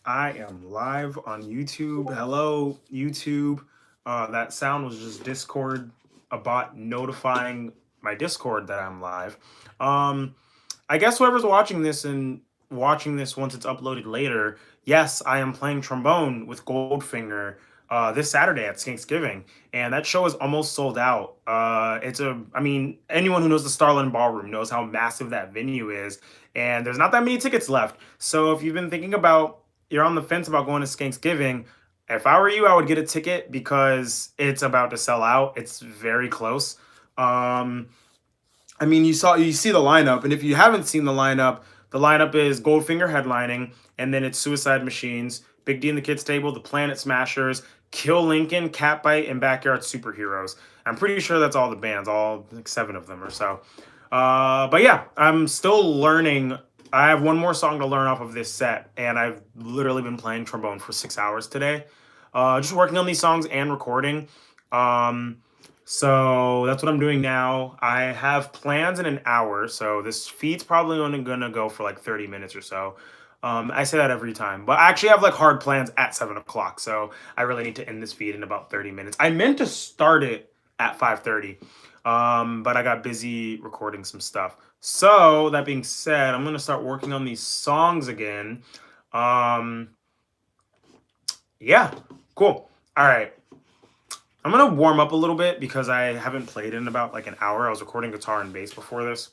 I am live on YouTube. Hello, YouTube. That sound was just Discord, a bot notifying my Discord that I'm live. Um, I guess whoever's watching this and watching this once it's uploaded later, yes, I am playing trombone with Goldfinger this Saturday at Skanksgiving, and that show is almost sold out. I mean, anyone who knows the Starland Ballroom knows how massive that venue is, and there's not that many tickets left. So if you've been thinking about, you're on the fence about going to Skanksgiving, if I were you, I would get a ticket because it's about to sell out. It's very close. Um, I mean, you see the lineup, and if you haven't seen the lineup is Goldfinger headlining, and then it's Suicide Machines, Big D and the Kids Table, the Planet Smashers, Kill Lincoln, Catbite, and Backyard Superheroes. I'm pretty sure that's all the bands, all like seven of them or so. But yeah, I'm still learning. I have one more song to learn off of this set, and I've literally been playing trombone for 6 hours today. Just working on these songs and recording. Um, so that's what I'm doing now. I have plans in an hour, so this feed's probably only gonna go for like 30 minutes or so. I say that every time, but I actually have like hard plans at 7 o'clock, so I really need to end this feed in about 30 minutes. I meant to start it at 5:30, but I got busy recording some stuff. So that being said, I'm gonna start working on these songs again. Um, yeah, cool. All right. I'm gonna warm up a little bit because I haven't played in about like an hour. I was recording guitar and bass before this.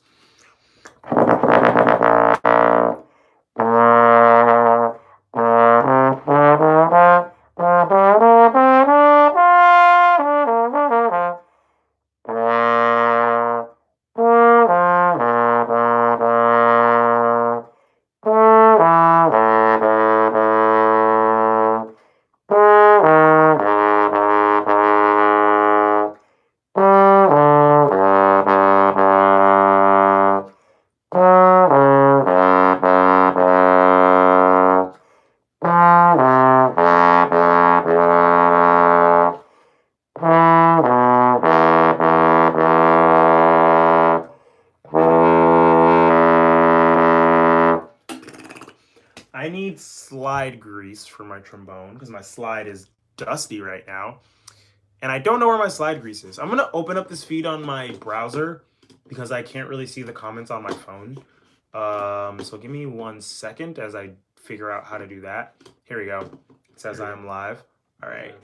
I need slide grease for my trombone because my slide is dusty right now. And I don't know where my slide grease is. I'm going to open up this feed on my browser because I can't really see the comments on my phone. So give me 1 second as I figure out how to do that. Here we go. It says I am live. All right.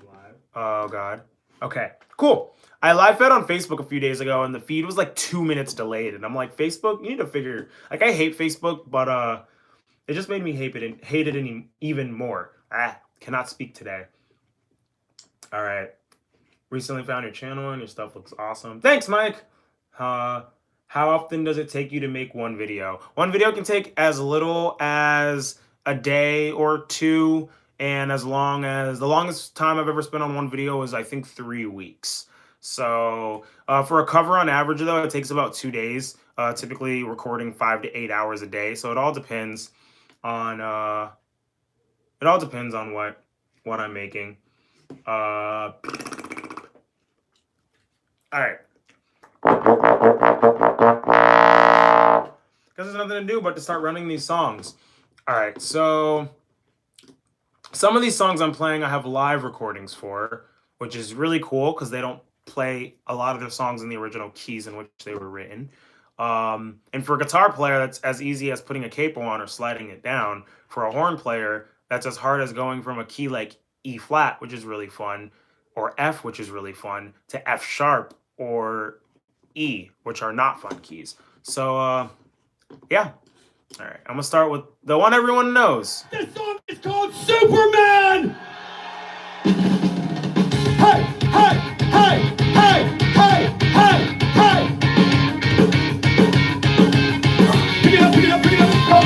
Oh, God. Okay, cool. I live fed on Facebook a few days ago, and the feed was like 2 minutes delayed. And I'm like, Facebook, you need to figure... Like, I hate Facebook, but it just made me hate it even more. Cannot speak today. All right. Recently found your channel and your stuff looks awesome. Thanks, Mike. How often does it take you to make one video? One video can take as little as a day or two, and as long as the longest time I've ever spent on one video is I think 3 weeks. So for a cover on average though, it takes about 2 days. Typically recording 5 to 8 hours a day. So it all depends on what I'm making. All right. Because there's nothing to do but to start running these songs. All right, so some of these songs I'm playing I have live recordings for, which is really cool because they don't play a lot of their songs in the original keys in which they were written. And for a guitar player, that's as easy as putting a capo on or sliding it down. For a horn player, that's as hard as going from a key like E flat, which is really fun, or F, which is really fun, to F sharp or E, which are not fun keys. So, yeah. All right, I'm gonna start with the one everyone knows. This song is called Superman! Hey, hey, hey, hey, hey, hey, hey! Pick it up, pick it up, pick it up, go!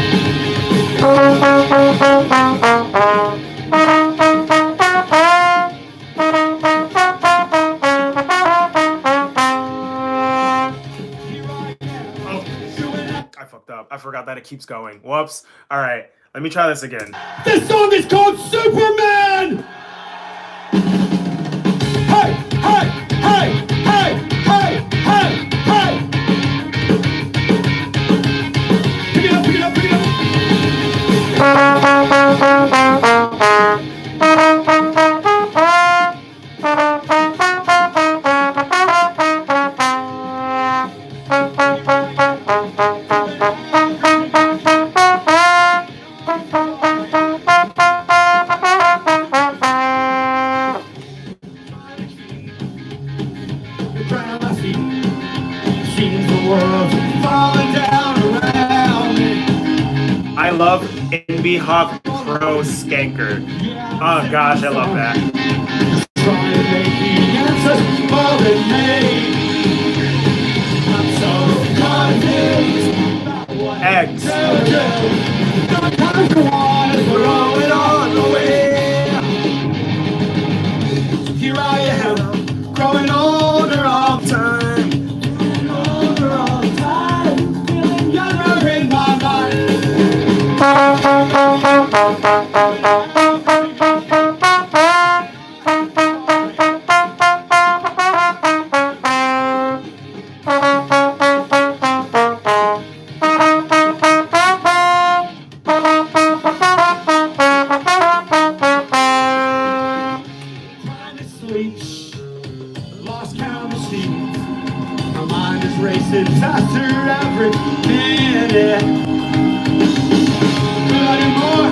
I fucked up. I forgot that it keeps going. Whoops. All right, let me try this again. This song is called Superman! Hey, hey, hey, hey, hey, hey, hey! Pick it up, pick it up, pick it up! Hawk Pro Skanker. Oh gosh, I love that. Trying to make the answers more than me. I'm so confused about what Eggs. to do. Sometimes I want to throw it all away. Here I am, growing older all the time. Older all the time, feeling younger in my mind. Trying to sleep, lost count of sheep. My mind is racing faster every minute. Anymore?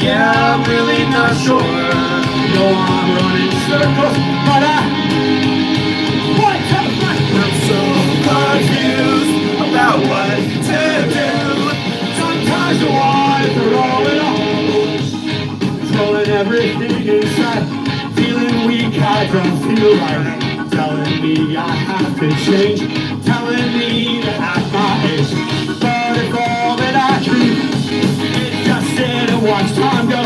Yeah, I'm really not sure. No, I'm running circles, but I'm so confused about what to do. Sometimes I want to throw it all, controlling everything inside, feeling weak. I don't feel right. Telling me I have to change, telling me to act my age. But if all that I dream is just sit and watch time go,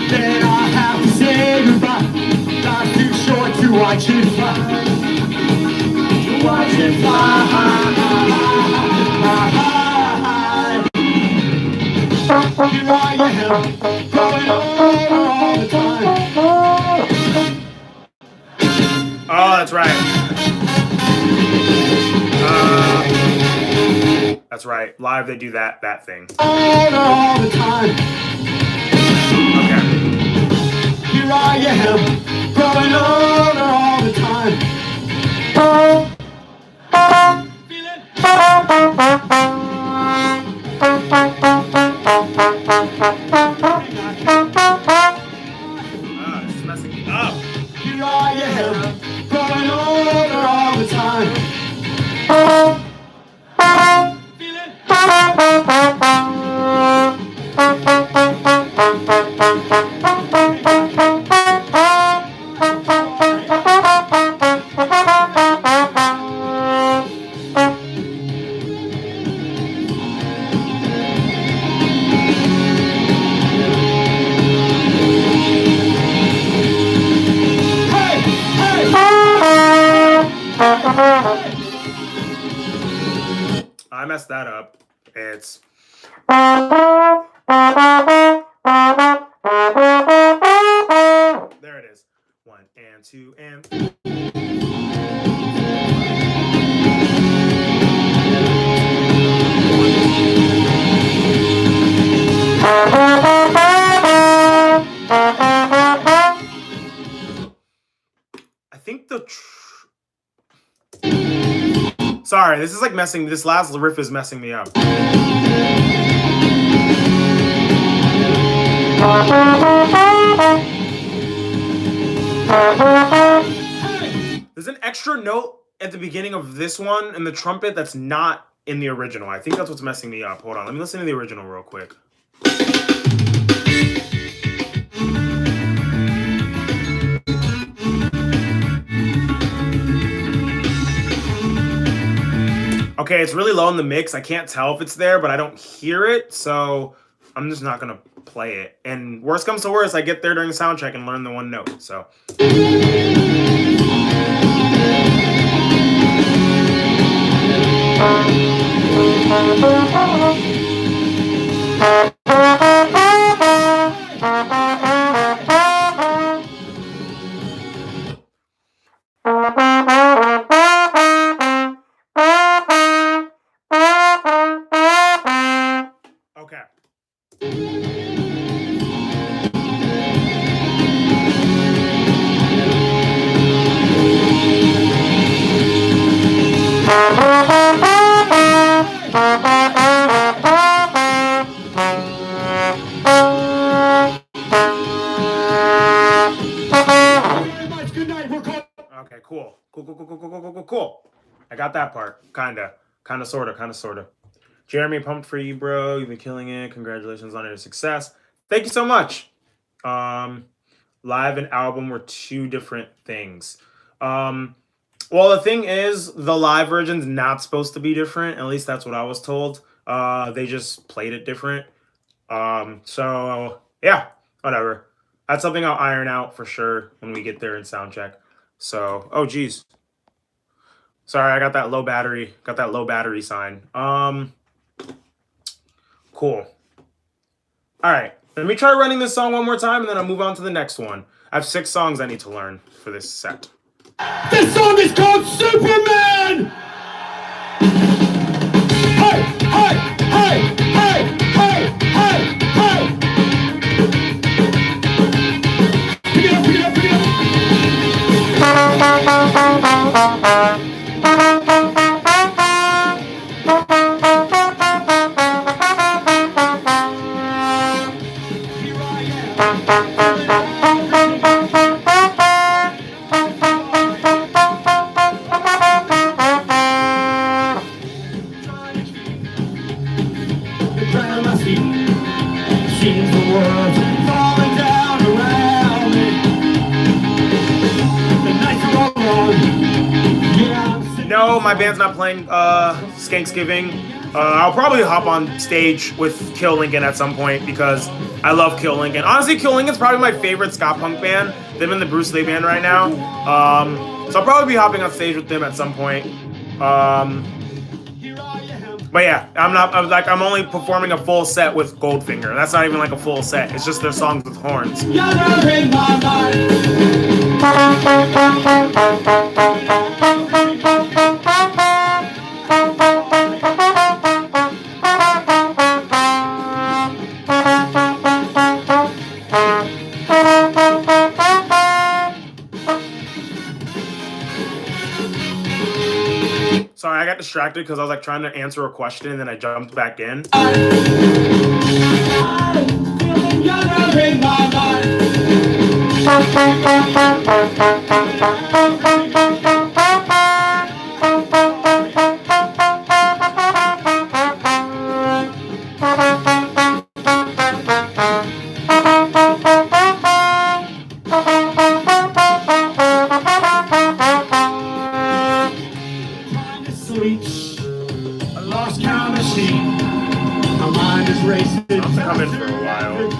then I have to say goodbye. Life's too short to watch it fly. To watch it fly. Here I am, growing older all the time. Oh, that's right. That's right. Live, they do that thing. Older all the time. Okay. Here I am, growing older all the time. Feeling. This is messing me up. Here I am, growing older all the time. Feeling. I messed that up. It's. There it is. 1 and 2 and. I think the. Sorry, this is like messing. This last riff is messing me up. There's an extra note at the beginning of this one in the trumpet that's not in the original. I think that's what's messing me up. Hold on, let me listen to the original real quick. Okay, it's really low in the mix. I can't tell if it's there, but I don't hear it, so I'm just not gonna play it. And worst comes to worst, I get there during sound check and learn the one note. So. Okay. Okay, cool. Cool. I got that part. Kinda, sorta. Jeremy, pumped for you, bro. You've been killing it. Congratulations on your success. Thank you so much. Um, Live and album were two different things. Um, well, the thing is, the live version's not supposed to be different. At least that's what I was told. They just played it different. So yeah, whatever. That's something I'll iron out for sure when we get there in sound check. So, oh geez, sorry, I got that low battery. Got that low battery sign. Cool. All right, let me try running this song one more time, and then I'll move on to the next one. I have 6 songs I need to learn for this set. This song is called Superman! Hey, hey, hey, hey, hey, hey, hey! Pick it up, pick it up, pick it up! No, my band's not playing Skanksgiving. I'll probably hop on stage with Kill Lincoln at some point because I love Kill Lincoln. Honestly, Kill Lincoln's probably my favorite ska punk band. Them and the Bruce Lee band right now. So I'll probably be hopping on stage with them at some point. But yeah, I'm only performing a full set with Goldfinger. That's not even like a full set. It's just their songs with horns. Sorry, I got distracted because I was like trying to answer a question and then I jumped back in. I'm coming for a while.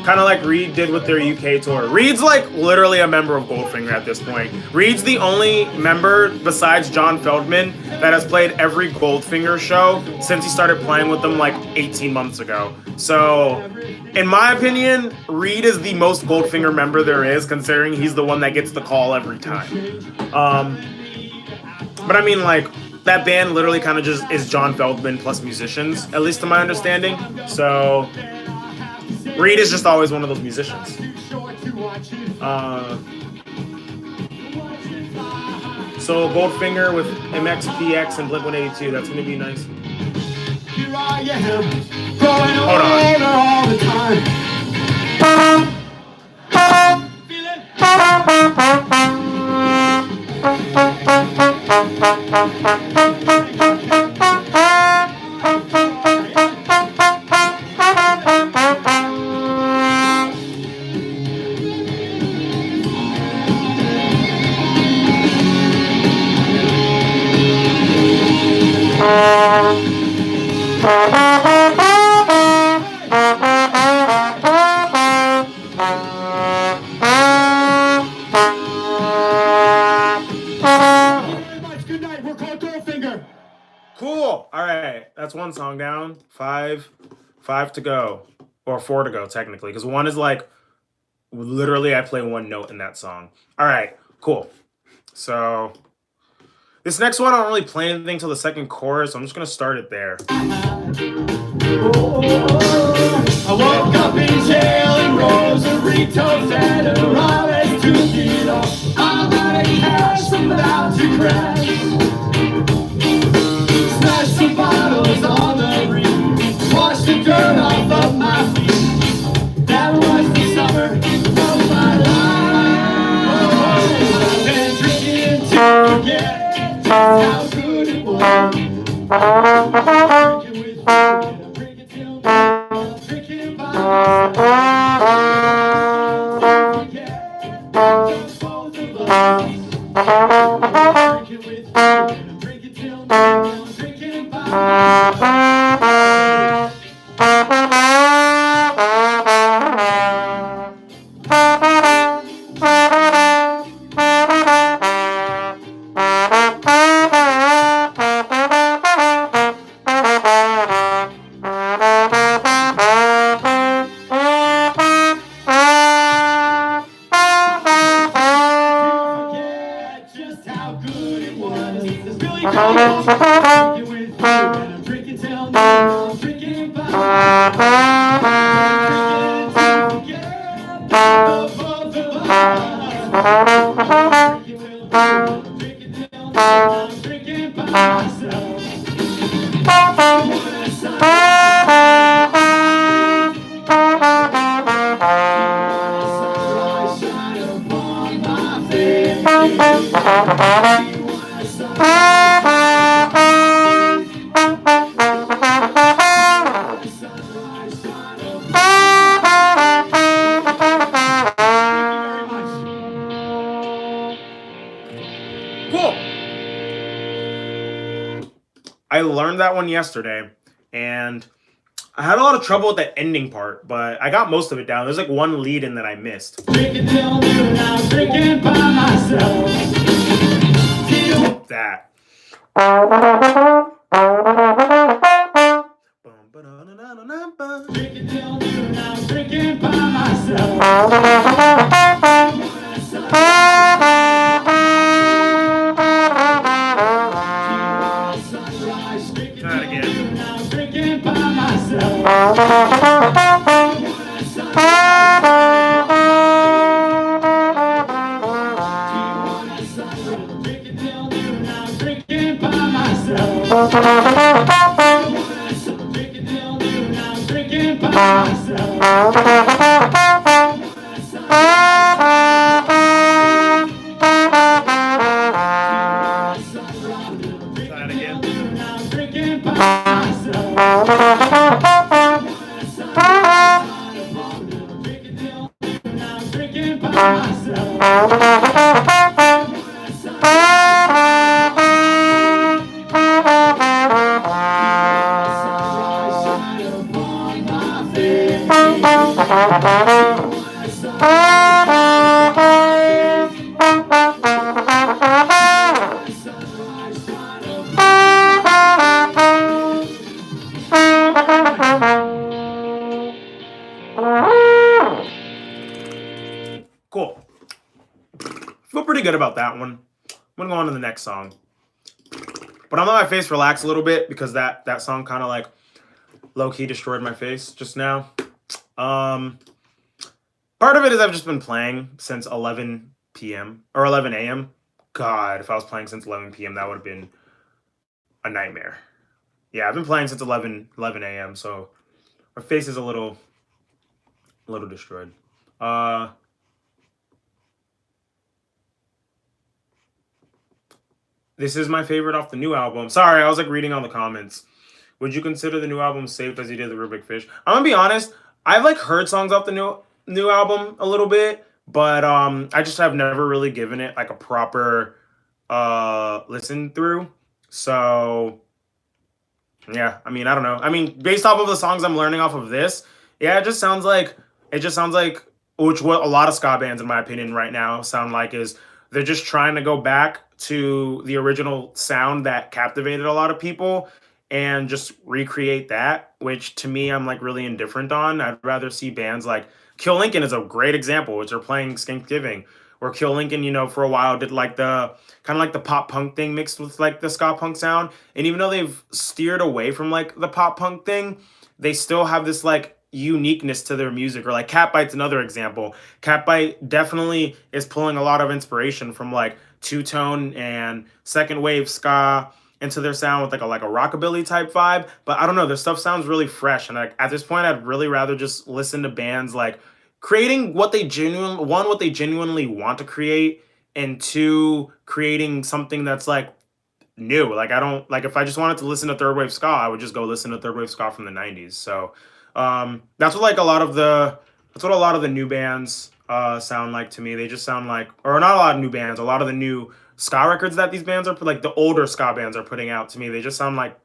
Kind of like Reed did with their UK tour. Reed's like literally a member of Goldfinger at this point. Reed's the only member besides John Feldman that has played every Goldfinger show since he started playing with them like 18 months ago. So, in my opinion, Reed is the most Goldfinger member there is, considering he's the one that gets the call every time. But I mean, like, that band literally kind of just is John Feldman plus musicians, at least to my understanding. So, Reed is just always one of those musicians. So Goldfinger with MXPX and Blink-182, that's going to be nice. Hold on. All the time. Cool. All right. That's one song down. Five to go. Or 4 to go, technically. Because one is like, literally I play one note in that song. All right. Cool. So, this next one, I don't really play anything till the second chorus. So I'm just going to start it there. I woke up in jail in Rosarito, Federales to get off. I'm out of cash, I'm about to crash. Smash some bottles on the reef, wash the dirt off of my feet. That was the summer of my life. Drinking with you, and I'm drinking till midnight. I'm drinking by myself. Drinking to forget both of us. Drinking with you, and I'm drinking till midnight. I'm drinking by myself. Just how good it was. This really comes. Drinking with you, and I'm drinking till now. I'm drinking by myself. Drinking to forget the both of us. Drinking till now. I'm drinking till now. I'm drinking by myself. Sunrise shine upon my face. Cool. I learned that one yesterday, and I had a lot of trouble with that ending part, but I got most of it down. There's like one lead in that I missed. Drinking till noon, I'm drinking by myself. That. Drinking till noon, I'm drinking by myself. Try it again. I'm drinking by myself. Drinking till noon, I'm drinking by myself. Drinking till noon, I'm drinking by myself. Try it again. I'm drinking by myself. I'm drinking by myself. Cool. Feel pretty good about that one. I'm gonna go on to the next song. But I'm gonna let my face relax a little bit because that song kind of like low-key destroyed my face just now. Part of it is I've just been playing since 11 p.m. or 11 a.m. God, if I was playing since 11 p.m., that would have been a nightmare. Yeah, I've been playing since 11 a.m., so my face is a little destroyed. This is my favorite off the new album. Sorry, I was like reading all the comments. Would you consider the new album safe as you did the Rubik Fish? I'm gonna be honest. I've like heard songs off the new album a little bit, but I just have never really given it like a proper listen through. So yeah, I mean, I don't know. I mean, based off of the songs I'm learning off of this, yeah, it just sounds like which what a lot of ska bands in my opinion right now sound like is they're just trying to go back to the original sound that captivated a lot of people and just recreate that, which to me I'm like really indifferent on. I'd rather see bands like Kill Lincoln is a great example, which are playing Skanksgiving, where Kill Lincoln, for a while did like the kind of like the pop punk thing mixed with like the ska punk sound. And even though they've steered away from like the pop punk thing, they still have this like uniqueness to their music. Or like Catbite's another example. Catbite definitely is pulling a lot of inspiration from like two-tone and second wave ska into their sound with like a rockabilly type vibe. But I don't know, their stuff sounds really fresh. And like at this point, I'd really rather just listen to bands like creating what they genuinely want to create, and two, creating something that's like new. Like I don't like if I just wanted to listen to third wave ska, I would just go listen to third wave ska from the '90s. So that's what like a lot of the that's what a lot of the new bands sound like to me. They just sound like, or not a lot of new bands, a lot of the new ska records that these bands are like the older ska bands are putting out to me. They just sound like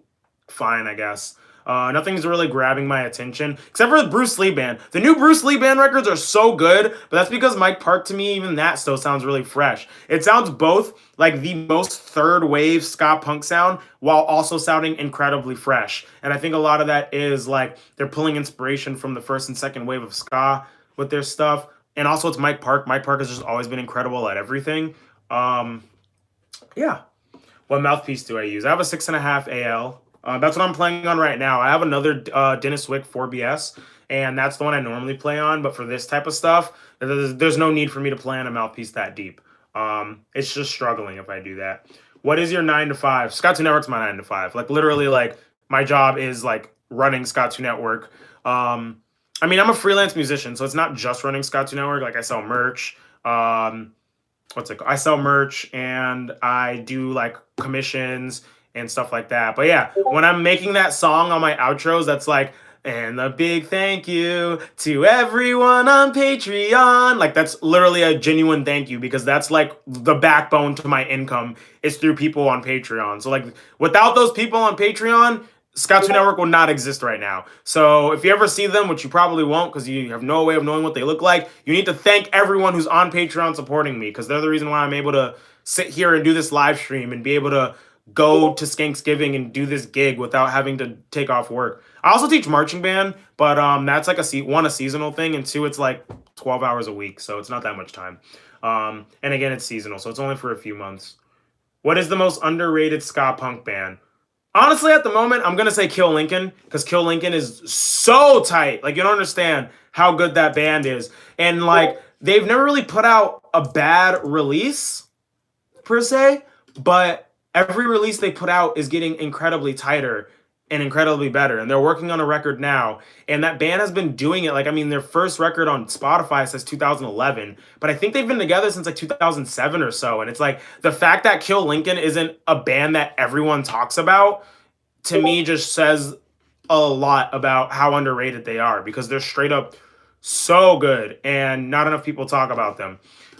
fine, I guess. Nothing's really grabbing my attention except for the Bruce Lee band. The new Bruce Lee band records are so good, but that's because Mike Park to me, even that still sounds really fresh. It sounds both like the most third wave ska punk sound while also sounding incredibly fresh. And I think a lot of that is like they're pulling inspiration from the first and second wave of ska with their stuff. And also it's Mike Park. Mike Park has just always been incredible at everything. Um, yeah. What mouthpiece do I use? I have a 6.5 AL. That's what I'm playing on right now. I have another Dennis Wick 4BS, and that's the one I normally play on. But for this type of stuff, there's no need for me to play on a mouthpiece that deep. It's just struggling if I do that. What is your 9 to 5? Scott 2 Network's my 9 to 5. Like literally, like my job is like running Scott 2 Network. I mean, I'm a freelance musician, so it's not just running Scott 2 Network. Like I sell merch. What's it called? I sell merch and I do like commissions and stuff like that. But yeah, when I'm making that song on my outros, that's like, and a big thank you to everyone on Patreon. Like that's literally a genuine thank you because that's like the backbone to my income is through people on Patreon. So like without those people on Patreon, Scouts Network will not exist right now. So if you ever see them, which you probably won't because you have no way of knowing what they look like, you need to thank everyone who's on Patreon supporting me because they're the reason why I'm able to sit here and do this live stream and be able to go to Skanksgiving and do this gig without having to take off work. I also teach marching band, but that's like a seasonal thing, and two, it's like 12 hours a week, so it's not that much time. And again, it's seasonal, so it's only for a few months. What is the most underrated ska punk band? Honestly, at the moment, I'm gonna say Kill Lincoln because Kill Lincoln is so tight. Like you don't understand how good that band is, and like they've never really put out a bad release per se, but every release they put out is getting incredibly tighter and incredibly better. And they're working on a record now, and that band has been doing it. Like I mean, their first record on Spotify says 2011, but I think they've been together since like 2007 or so. And it's like the fact that Kill Lincoln isn't a band that everyone talks about to me just says a lot about how underrated they are because they're straight up so good and not enough people talk about them.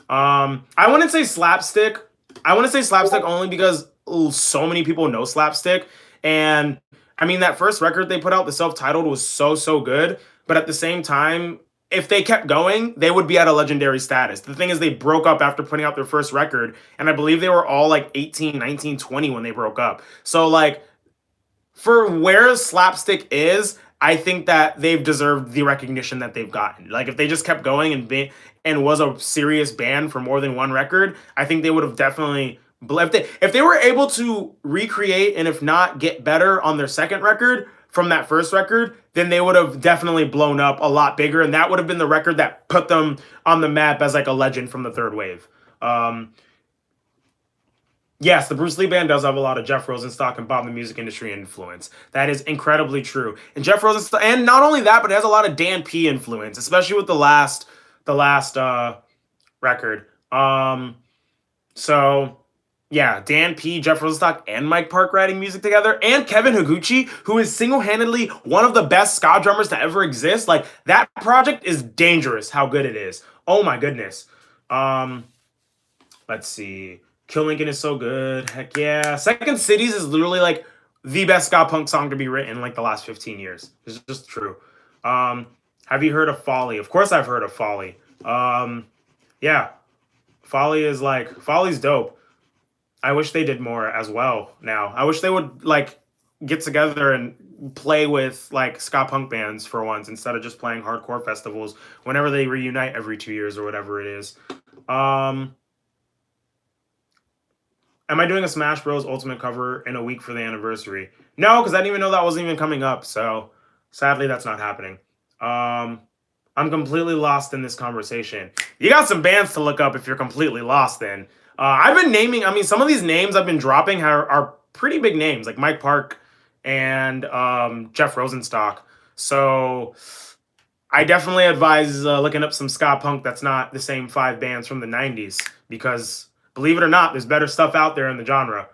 I wouldn't say Slapstick. I want to say Slapstick only because so many people know Slapstick. And I mean, that first record they put out, the self-titled, was so good. But at the same time, if they kept going, they would be at a legendary status. The thing is, they broke up after putting out their first record. And I believe they were all like 18, 19, 20 when they broke up. So like, for where Slapstick is, I think that they've deserved the recognition that they've gotten. Like if they just kept going and was a serious band for more than one record, I think they would have definitely if they were able to recreate and if not get better on their second record from that first record, then they would have definitely blown up a lot bigger, and that would have been the record that put them on the map as like a legend from the third wave. Yes, the Bruce Lee band does have a lot of Jeff Rosenstock and Bob the Music Industry influence. That is incredibly true. And Jeff Rosenstock, and not only that, but it has a lot of Dan P influence, especially with the last record. So yeah, Dan P, Jeff Rosenstock, and Mike Park writing music together, and Kevin Higuchi, who is single-handedly one of the best ska drummers to ever exist. Like that project is dangerous. How good it is! Oh my goodness. Let's see. Kill Lincoln is so good. Heck yeah. Second Cities is literally like the best ska punk song to be written in like the last 15 years. It's just true. Have you heard of Folly? Of course I've heard of Folly. Yeah. Folly's dope. I wish they did more as well now. I wish they would like get together and play with like ska punk bands for once instead of just playing hardcore festivals whenever they reunite every 2 years or whatever it is. Am I doing a Smash Bros. Ultimate cover in a week for the anniversary? No, because I didn't even know that wasn't even coming up. So sadly, that's not happening. I'm completely lost in this conversation. You got some bands to look up if you're completely lost then. I've been naming, I mean, some of these names I've been dropping are pretty big names, like Mike Park and Jeff Rosenstock. So I definitely advise looking up some ska punk that's not the same 5 bands from the 90s because believe it or not, there's better stuff out there in the genre.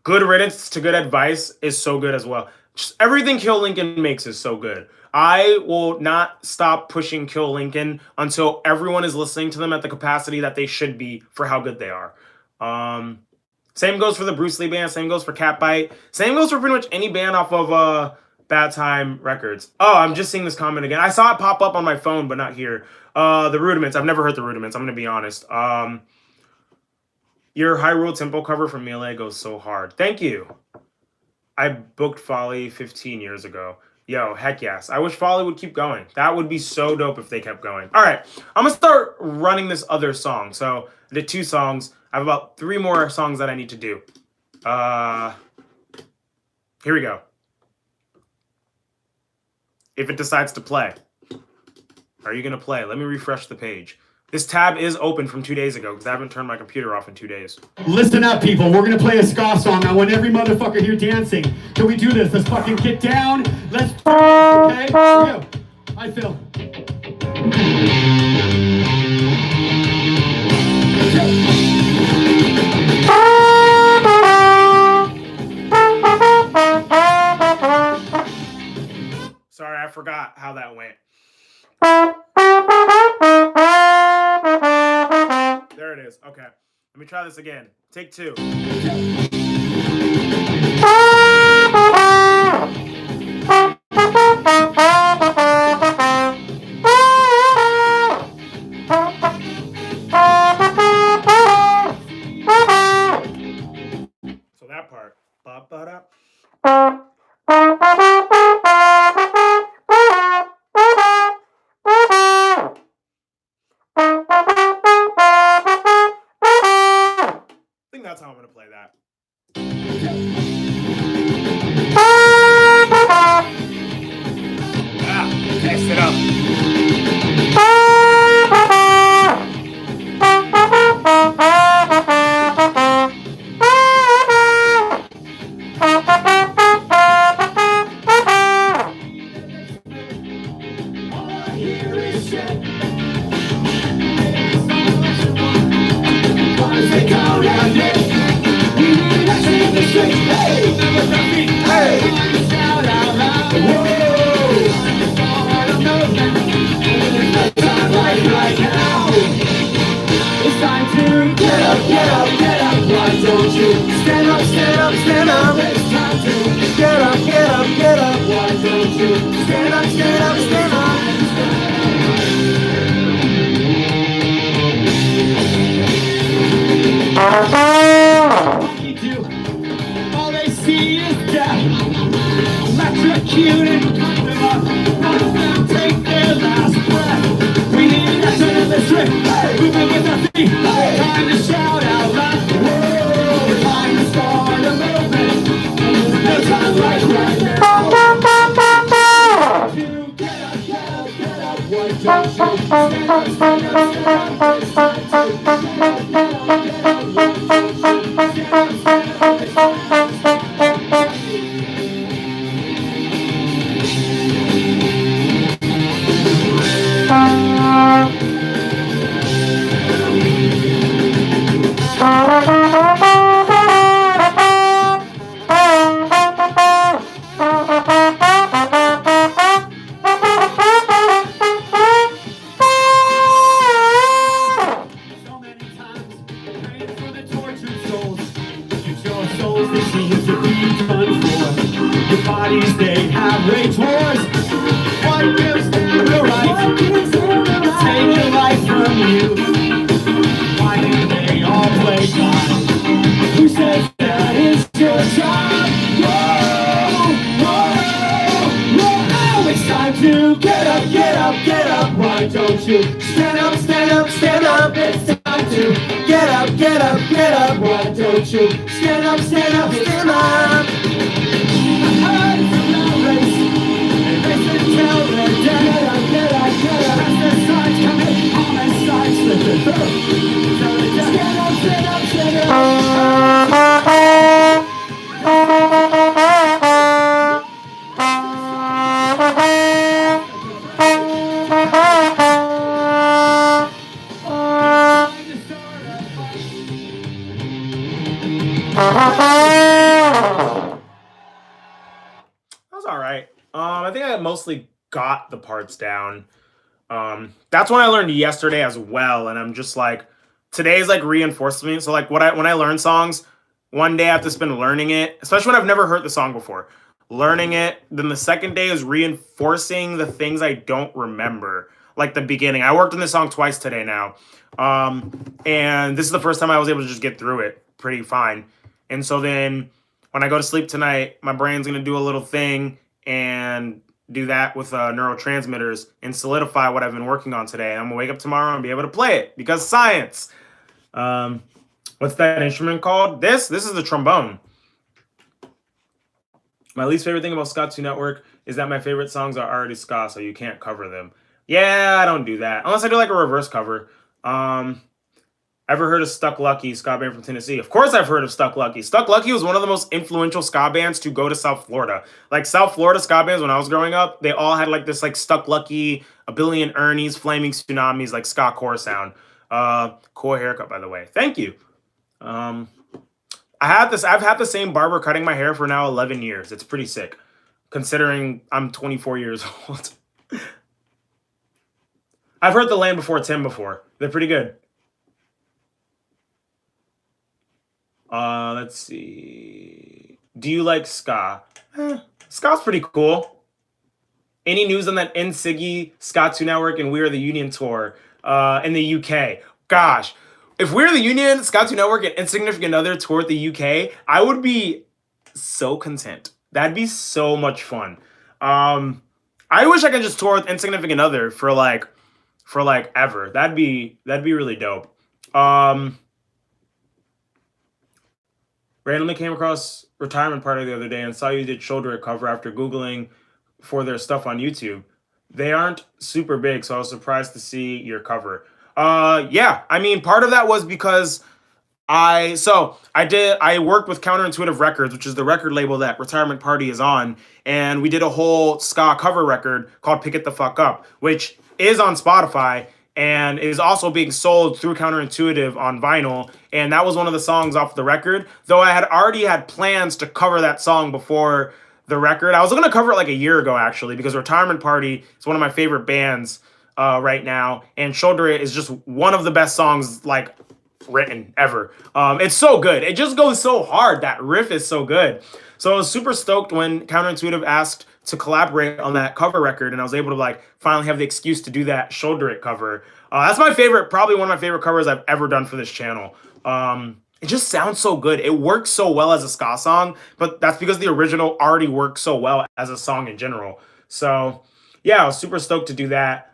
Good riddance to good advice is so good as well. Just everything Kill Lincoln makes is so good. I will not stop pushing Kill Lincoln until everyone is listening to them at the capacity that they should be for how good they are. Same goes for the Bruce Lee band. Same goes for Catbite. Same goes for pretty much any band off of Bad Time Records. Oh, I'm just seeing this comment again. I saw it pop up on my phone, but not here. The Rudiments. I've never heard the Rudiments. I'm gonna be honest. Your Hyrule Temple cover from Melee goes so hard. Thank you. I booked Folly 15 years ago. Yo, heck yes. I wish Folly would keep going. That would be so dope if they kept going. All right, I'm gonna start running this other song. So I did 2 songs. I have about 3 more songs that I need to do. Here we go. If it decides to play. Are you gonna play? Let me refresh the page. This tab is open from 2 days ago because I haven't turned my computer off in 2 days. Listen up, people. We're going to play a ska song. I want every motherfucker here dancing. Can we do this? Let's fucking get down. Let's do this, okay? Here we go. Hi, Phil. Sorry, I forgot how that went. There it is. Okay. Let me try this again. Take 2. So that part. Ba-ba-da. I think that's how I'm going to play that. Messed it up. All they see is death. Electrocuted, take their last breath. We need action in the street, moving with our feet. Time to shout out loud. Time to start a movement. No time like right now. Get up, get up, get up. Why don't you stand up, stand up, stand was all right. I think I mostly got the parts down. That's when I learned yesterday as well, and I'm just like, today's like reinforced me. So like, when I learn songs, one day I have to spend learning it, especially when I've never heard the song before. Learning it, then the second day is reinforcing the things I don't remember, like the beginning. I worked on this song twice today now, and this is the first time I was able to just get through it pretty fine. And so then when I go to sleep tonight, my brain's gonna do a little thing and do that with neurotransmitters and solidify what I've been working on today. I'm gonna wake up tomorrow and be able to play it because science. Um, what's that instrument called? This is the trombone. My least favorite thing about Ska 2 Network is that my favorite songs are already ska, so you can't cover them. Yeah, I don't do that unless I do like a reverse cover. Ever heard of Stuck Lucky, ska band from Tennessee? Of course I've heard of Stuck Lucky. Stuck Lucky was one of the most influential ska bands to go to South Florida. Like South Florida ska bands when I was growing up, they all had like this like Stuck Lucky, A Billion Ernies, Flaming Tsunamis, like ska core sound. Cool haircut, by the way. Thank you. I've had the same barber cutting my hair for now 11 years. It's pretty sick, considering I'm 24 years old. I've heard The Land Before Tim before. They're pretty good. Let's see. Do you like ska? Ska's pretty cool. Any news on that NSIGGY, Ska 2 Network, and We Are the Union tour in the UK? Gosh, if We Are the Union, Ska 2 Network, and Insignificant Other toured the UK, I would be so content. That'd be so much fun. I wish I could just tour with Insignificant Other for like ever. That'd be really dope. Randomly came across Retirement Party the other day and saw you did shoulder cover after Googling for their stuff on YouTube. They aren't super big, so I was surprised to see your cover. Yeah, I mean, part of that was because I worked with Counterintuitive Records, which is the record label that Retirement Party is on, and we did a whole ska cover record called Pick It the Fuck Up, which is on Spotify and is also being sold through Counterintuitive on vinyl. And that was one of the songs off the record, though I had already had plans to cover that song before the record. I was going to cover it like a year ago, actually, because Retirement Party is one of my favorite bands right now, and Shoulder It is just one of the best songs like written ever. It's so good. It just goes so hard. That riff is so good. So I was super stoked when Counterintuitive asked to collaborate on that cover record, and I was able to like finally have the excuse to do that Shoulder It cover. That's my favorite, probably one of my favorite covers I've ever done for this channel. It just sounds so good. It works so well as a ska song, but that's because the original already works so well as a song in general. So yeah, I was super stoked to do that.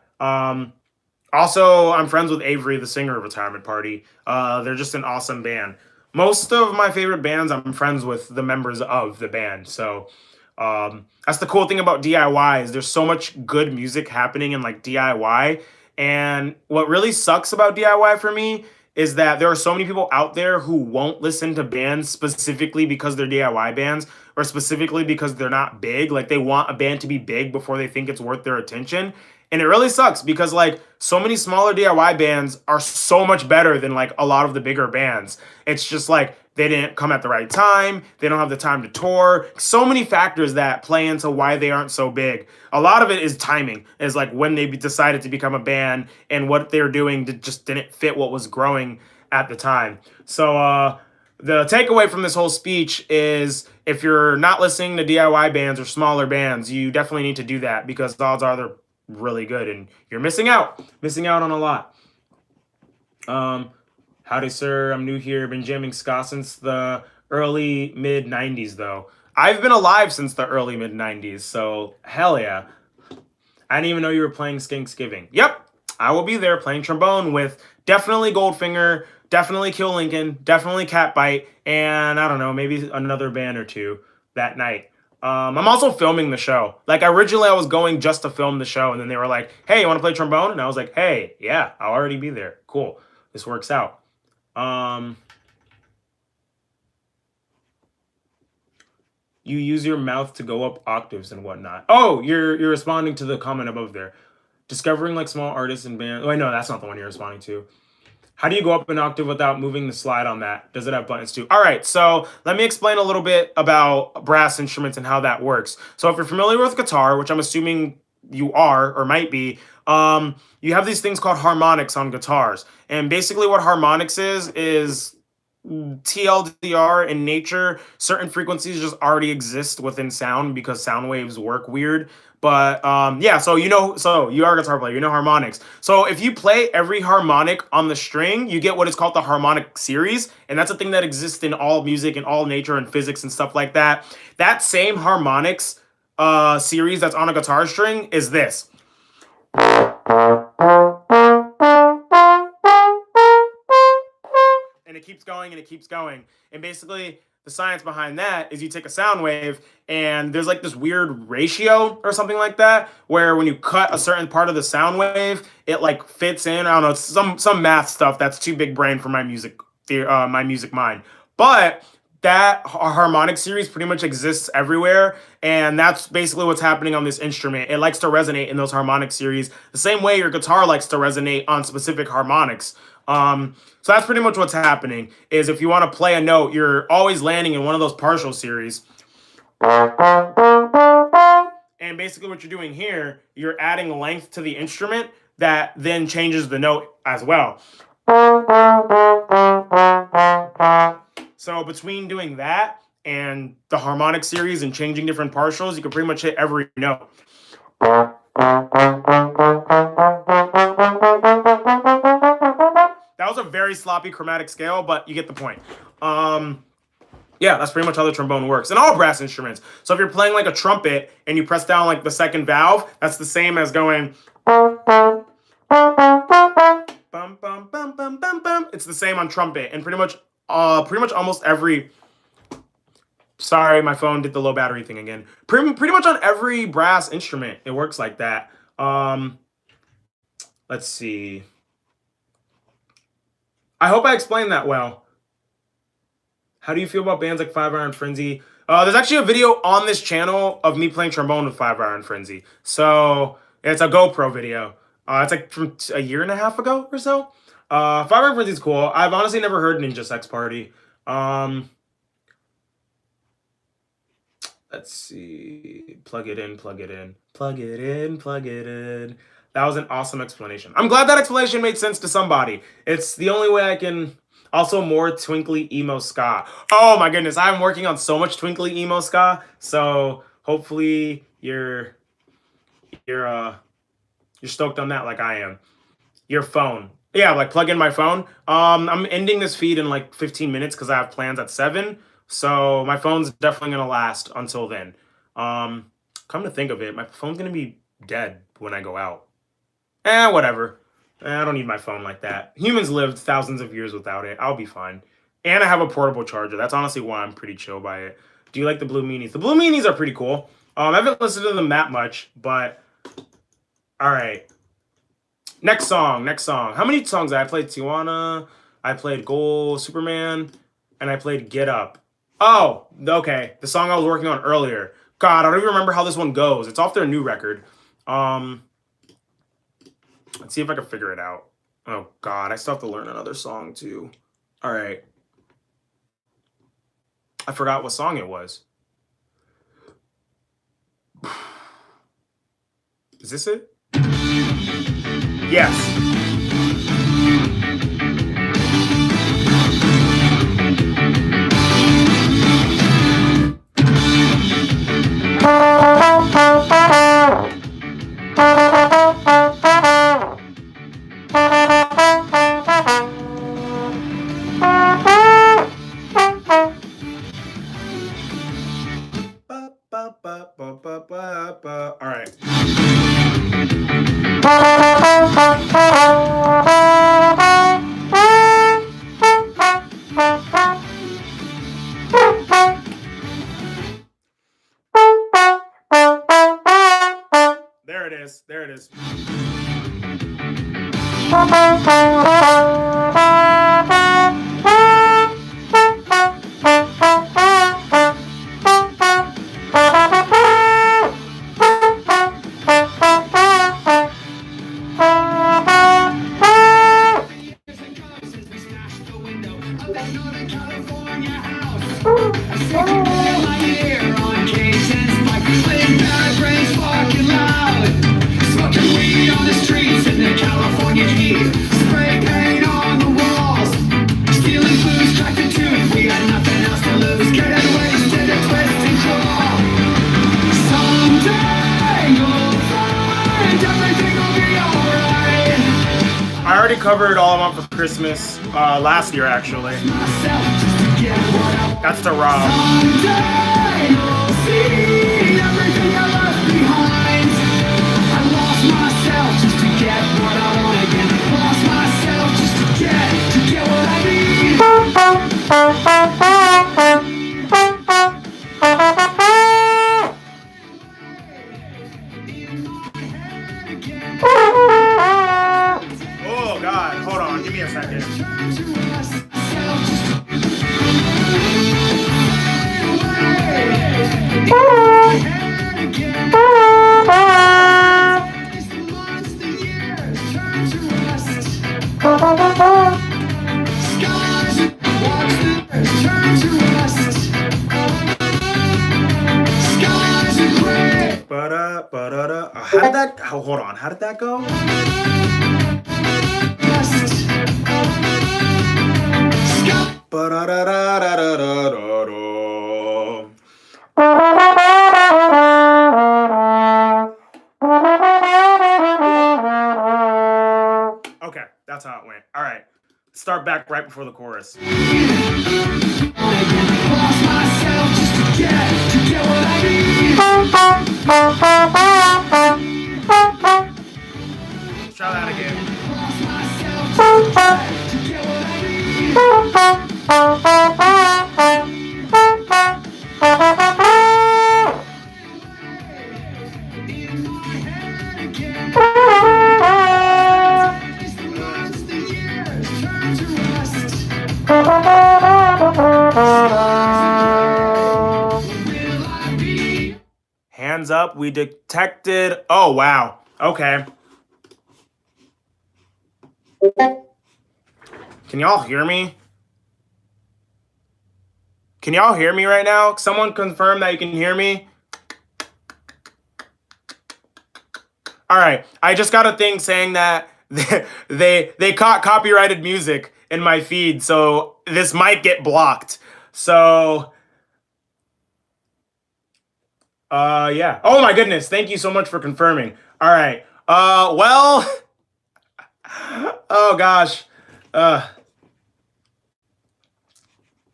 Also, I'm friends with Avery, the singer of Retirement Party. They're just an awesome band. Most of my favorite bands, I'm friends with the members of the band. So that's the cool thing about DIY is there's so much good music happening in like DIY. And what really sucks about DIY for me is that there are so many people out there who won't listen to bands specifically because they're DIY bands or specifically because they're not big. Like they want a band to be big before they think it's worth their attention. And it really sucks because like so many smaller DIY bands are so much better than like a lot of the bigger bands. It's just like they didn't come at the right time. They don't have the time to tour. So many factors that play into why they aren't so big. A lot of it is timing, is like when they decided to become a band and what they were doing just didn't fit what was growing at the time. So the takeaway from this whole speech is if you're not listening to DIY bands or smaller bands, you definitely need to do that because the odds are they're really good and you're missing out on a lot. Howdy, sir. I'm new here. Been jamming ska since the early mid 90s, though. I've been alive since the early mid 90s, so hell yeah. I didn't even know you were playing Skanksgiving. Yep, I will be there playing trombone with definitely Goldfinger, definitely Kill Lincoln, definitely Catbite, and I don't know, maybe another band or two that night. I'm also filming the show. Like originally I was going just to film the show, and then they were like, hey, you want to play trombone? And I was like, hey, yeah, I'll already be there. Cool. This works out. You use your mouth to go up octaves and whatnot. Oh, you're responding to the comment above there. Discovering like small artists and bands. Oh, wait, no, that's not the one you're responding to. How do you go up an octave without moving the slide on that? Does it have buttons too? All right, so let me explain a little bit about brass instruments and how that works. So if you're familiar with guitar, which I'm assuming you are or might be, you have these things called harmonics on guitars. And basically what harmonics is TLDR in nature, certain frequencies just already exist within sound because sound waves work weird. But yeah, so so you are a guitar player, you know harmonics. So if you play every harmonic on the string, you get what is called the harmonic series, and that's a thing that exists in all music and all nature and physics and stuff like that. That same harmonics series that's on a guitar string is this. And it keeps going and it keeps going. And basically, the science behind that is you take a sound wave and there's like this weird ratio or something like that where when you cut a certain part of the sound wave, it like fits in. I don't know, some math stuff that's too big brain for my music mind. But that harmonic series pretty much exists everywhere, and that's basically what's happening on this instrument. It likes to resonate in those harmonic series the same way your guitar likes to resonate on specific harmonics. So that's pretty much what's happening is if you want to play a note, you're always landing in one of those partial series. And basically what you're doing here, you're adding length to the instrument that then changes the note as well. So between doing that and the harmonic series and changing different partials, you can pretty much hit every note. That was a very sloppy chromatic scale, but you get the point. Yeah, that's pretty much how the trombone works. And all brass instruments. So if you're playing like a trumpet and you press down like the second valve, that's the same as going bum, bum, bum, bum, bum, bum. It's the same on trumpet. And pretty much almost every... Sorry, my phone did the low battery thing again. Pretty much on every brass instrument, it works like that. Let's see. I hope I explained that well. How do you feel about bands like 5 Iron Frenzy? There's actually a video on this channel of me playing trombone with 5 Iron Frenzy. So it's a GoPro video. It's like from a year and a half ago or so. 5 Iron Frenzy is cool. I've honestly never heard Ninja Sex Party. Let's see. Plug it in, plug it in, plug it in, plug it in. That was an awesome explanation. I'm glad that explanation made sense to somebody. It's the only way I can... Also, more twinkly emo ska. Oh my goodness, I'm working on so much twinkly emo ska. So hopefully you're stoked on that like I am. Your phone. Yeah, like plug in my phone. I'm ending this feed in like 15 minutes because I have plans at 7. So my phone's definitely gonna last until then. Come to think of it, my phone's gonna be dead when I go out. Whatever. I don't need my phone like that. Humans lived thousands of years without it. I'll be fine. And I have a portable charger. That's honestly why I'm pretty chill by it. Do you like the Blue Meanies? The Blue Meanies are pretty cool. I haven't listened to them that much, but... Alright. Next song. How many songs? I played Tijuana, I played Gold, Superman, and I played Get Up. Oh, okay. The song I was working on earlier. God, I don't even remember how this one goes. It's off their new record. Let's see if I can figure it out. Oh, God. I still have to learn another song, too. All right. I forgot what song it was. Is this it? Yes. All right. There it is. There it is. my ear on Jason's mic. Playing bad brains fucking loud. Smoking weed on the streets in the California heat. Spray paint on the walls. Stealing blues, cracked a tooth. We had nothing else to lose. Getting wasted and twist and claw. Someday you'll find everything will be alright. I already covered All I Want for Christmas last year, actually. Myself just to get what I want. That's the Rob. Someday you'll see everything I left behind. I lost myself just to get what I want again. Lost myself just to get what I need. Oh God, hold on, give me a second. How did that? Oh, hold on. How did that go? Okay, that's how it went. All right, start back right before the chorus. Lost myself just to get what I need. Let's try that again. Lost myself just to get what I need. In my head again. As the months, the years turn to rust. Will I be? Hands up, we detected. Oh, wow. Okay. Can y'all hear me? Can y'all hear me right now? Someone confirm that you can hear me? All right. I just got a thing saying that they caught copyrighted music in my feed, so this might get blocked. So yeah. Oh my goodness. Thank you so much for confirming. All right. Well, oh gosh.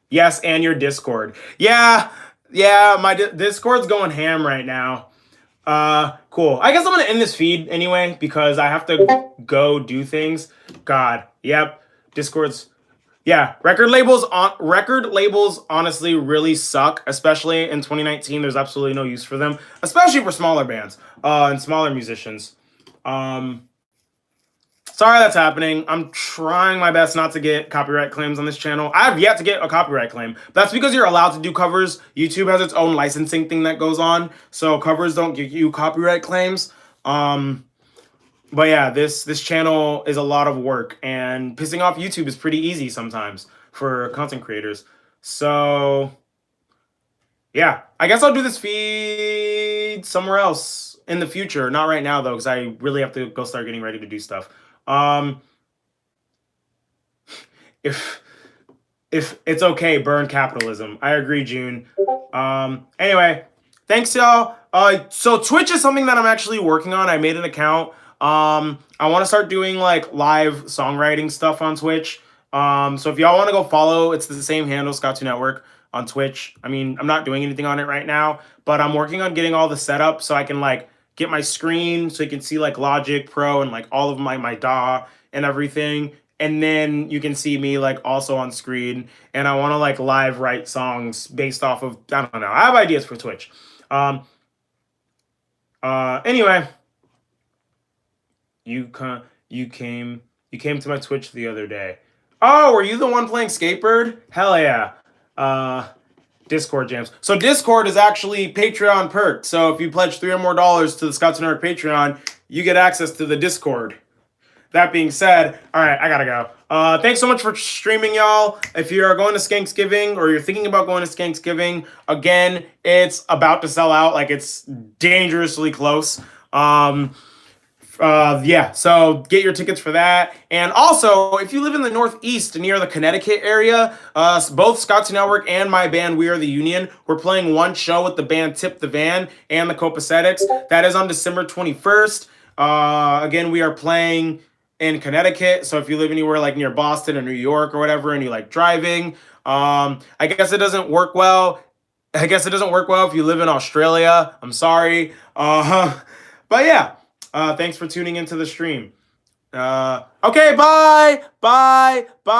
Yes, and your Discord. Yeah, my Discord's going ham right now. Cool. I guess I'm gonna end this feed anyway because I have to go do things. God, yep. Discord's, yeah. Record labels honestly really suck, especially in 2019. There's absolutely no use for them, especially for smaller bands and smaller musicians. Sorry that's happening. I'm trying my best not to get copyright claims on this channel. I have yet to get a copyright claim. That's because you're allowed to do covers. YouTube has its own licensing thing that goes on, so covers don't give you copyright claims. But yeah, this channel is a lot of work, and pissing off YouTube is pretty easy sometimes for content creators. So yeah, I guess I'll do this feed somewhere else in the future. Not right now though, because I really have to go start getting ready to do stuff. If it's okay, burn capitalism. I agree, June. Anyway, thanks y'all. So Twitch is something that I'm actually working on. I made an account. I want to start doing like live songwriting stuff on Twitch. So if y'all want to go follow, it's the same handle, Scott2 Network on Twitch. I mean, I'm not doing anything on it right now, but I'm working on getting all the setup so I can like get my screen so you can see like Logic Pro and like all of my DAW and everything. And then you can see me like also on screen. And I want to like live write songs based off of, I don't know. I have ideas for Twitch. Anyway, you came to my Twitch the other day. Oh, were you the one playing Skatebird? Hell yeah. Discord jams. So Discord is actually Patreon perk. So if you pledge $3 or more to the Scott2 Network Patreon, you get access to the Discord. That being said, all right, I gotta go. Thanks so much for streaming, y'all. If you are going to Skanksgiving or you're thinking about going to Skanksgiving, again, it's about to sell out. Like, it's dangerously close. Yeah, so get your tickets for that. And also, if you live in the Northeast near the Connecticut area, both Scouts Network and my band We Are the Union, we're playing one show with the band Tip the Van and the Copacetics. That is on December 21st. Again, we are playing in Connecticut. So if you live anywhere like near Boston or New York or whatever, and you like driving, I guess it doesn't work well. I guess it doesn't work well if you live in Australia. I'm sorry. But yeah, thanks for tuning into the stream. Okay, bye, bye, bye.